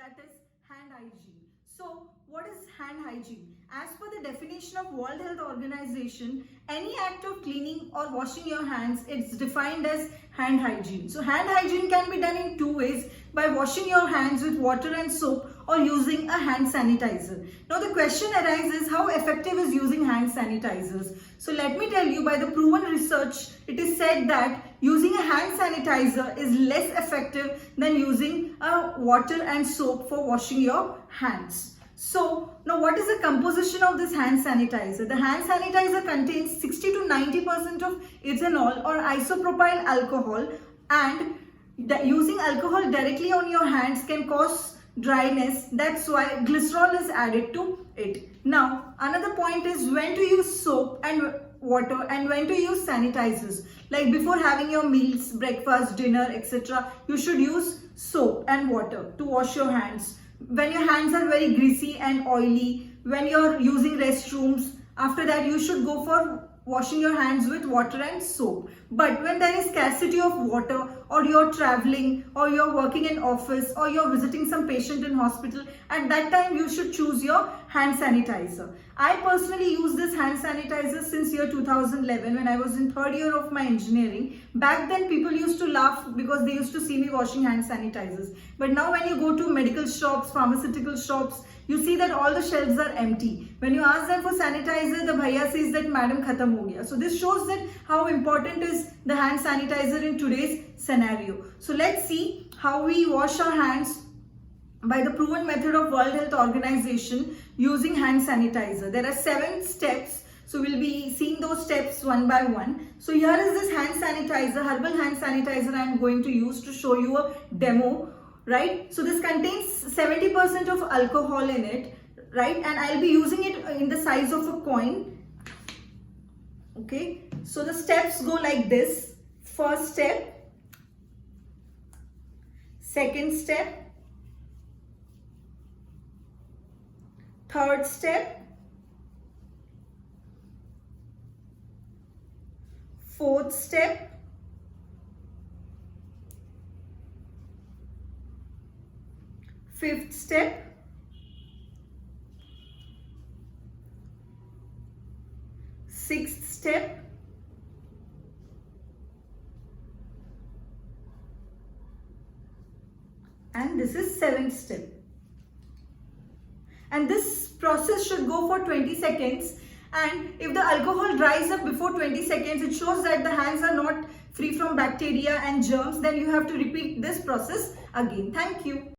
that is hand hygiene. So what is hand hygiene? As per the definition of World Health Organization, any act of cleaning or washing your hands, it's defined as hand hygiene. So hand hygiene can be done in two ways: by washing your hands with water and soap or using a hand sanitizer. Now the question arises, how effective is using hand sanitizers? So let me tell you, by the proven research, it is said that using a hand sanitizer is less effective than using water and soap for washing your hands. So now what is the composition of this hand sanitizer? The hand sanitizer contains 60 to 90% of ethanol or isopropyl alcohol, and using alcohol directly on your hands can cause dryness. That's why glycerol is added to it. Now another point is when to use soap and water and when to use sanitizers. Like before having your meals, breakfast, dinner, etc., you should use soap and water to wash your hands. When your hands are very greasy and oily, when you're using restrooms, after that you should go for washing your hands with water and soap. But when there is scarcity of water, or you're traveling, or you're working in office, or you're visiting some patient in hospital, at that time you should choose your hand sanitizer. I personally use this hand sanitizer since year 2011 when I was in third year of my engineering. Back then people used to laugh because they used to see me washing hand sanitizers. But now when you go to medical shops, pharmaceutical shops, you see that all the shelves are empty. When you ask them for sanitizer, the bhaiya says that madam khatam ho gaya. So this shows that how important is the hand sanitizer in today's scenario. So let's see how we wash our hands by the proven method of World Health Organization using hand sanitizer. There are 7 steps. So we'll be seeing those steps one by one. So here is this hand sanitizer, herbal hand sanitizer I am going to use to show you a demo. Right, so this contains 70% of alcohol in it, right, and I'll be using it in the size of a coin. Okay, so the steps go like this: first step, second step, third step, fourth step, fifth step, sixth step, and this is 7th step. And this process should go for 20 seconds. And if the alcohol dries up before 20 seconds, it shows that the hands are not free from bacteria and germs. Then you have to repeat this process again. Thank you.